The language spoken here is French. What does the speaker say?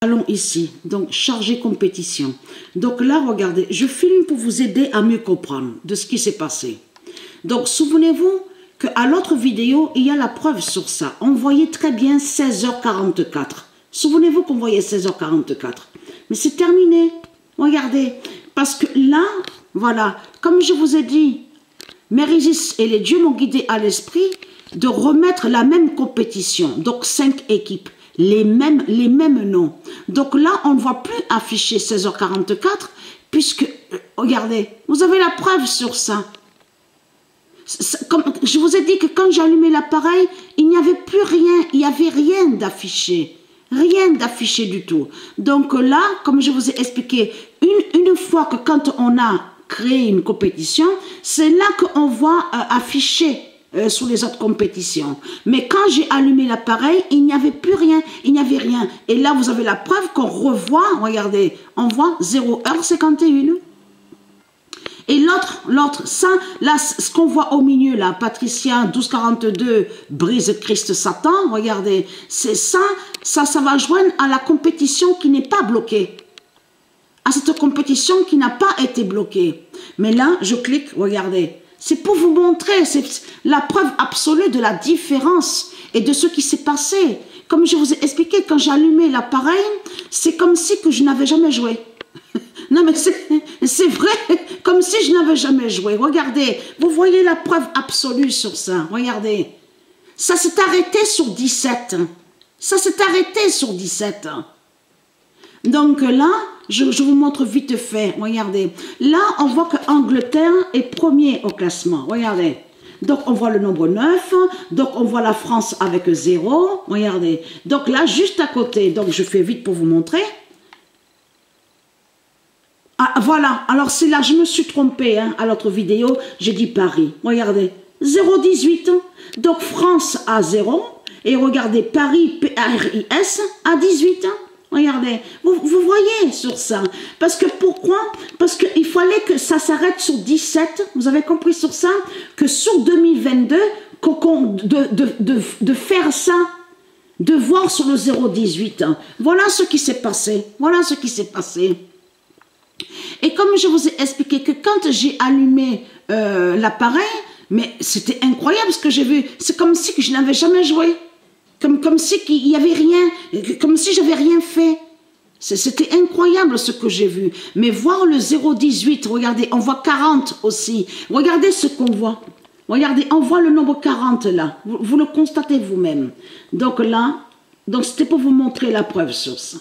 Allons ici, donc charger compétition. Donc là, regardez, je filme pour vous aider à mieux comprendre de ce qui s'est passé. Donc souvenez-vous qu'à l'autre vidéo, il y a la preuve sur ça. On voyait très bien 16h44. Souvenez-vous qu'on voyait 16h44. Mais c'est terminé. Regardez. Parce que là, voilà, comme je vous ai dit, Mérisis et les dieux m'ont guidé à l'esprit de remettre la même compétition. Donc 5 équipes. Les mêmes noms. Donc là, on ne voit plus afficher 16h44, puisque, regardez, vous avez la preuve sur ça. Comme je vous ai dit que quand j'allumais l'appareil, il n'y avait plus rien, il n'y avait rien d'affiché. Rien d'affiché du tout. Donc là, comme je vous ai expliqué, une fois que quand on a créé une compétition, c'est là qu'on voit afficher sous les autres compétitions. Mais quand j'ai allumé l'appareil, il n'y avait plus rien, il n'y avait rien. Et là, vous avez la preuve qu'on revoit, regardez, on voit 0h51. Et l'autre, ça, là, ce qu'on voit au milieu, là, Patricia 1242, brise Christ Satan, regardez, c'est ça va joindre à la compétition qui n'est pas bloquée. À cette compétition qui n'a pas été bloquée. Mais là, je clique, regardez. C'est pour vous montrer, c'est la preuve absolue de la différence et de ce qui s'est passé. Comme je vous ai expliqué, quand j'ai allumé l'appareil, c'est comme si que je n'avais jamais joué. Non mais c'est vrai, comme si je n'avais jamais joué. Regardez, vous voyez la preuve absolue sur ça. Regardez, ça s'est arrêté sur 17. Ça s'est arrêté sur 17. Donc là, je vous montre vite fait, regardez. Là, on voit que Angleterre est premier au classement, regardez. Donc, on voit le nombre 9, donc on voit la France avec 0, regardez. Donc là, juste à côté, donc je fais vite pour vous montrer. Ah, voilà, alors c'est là, je me suis trompée, hein, à l'autre vidéo, j'ai dit Paris, regardez, 0,18, donc France à 0, et regardez, Paris, P-A-R-I-S, à 18, regardez, vous voyez sur ça. Parce que pourquoi? Parce qu'il fallait que ça s'arrête sur 17. Vous avez compris sur ça? Que sur 2022, de faire ça, de voir sur le 0,18. Voilà ce qui s'est passé. Voilà ce qui s'est passé. Et comme je vous ai expliqué que quand j'ai allumé l'appareil, mais c'était incroyable ce que j'ai vu. C'est comme si que je n'avais jamais joué. Comme si il n'y avait rien, comme si j'avais rien fait. C'était incroyable ce que j'ai vu. Mais voir le 0,18, regardez, on voit 40 aussi. Regardez ce qu'on voit. Regardez, on voit le nombre 40 là. Vous le constatez vous-même. Donc là, c'était pour vous montrer la preuve sur ça.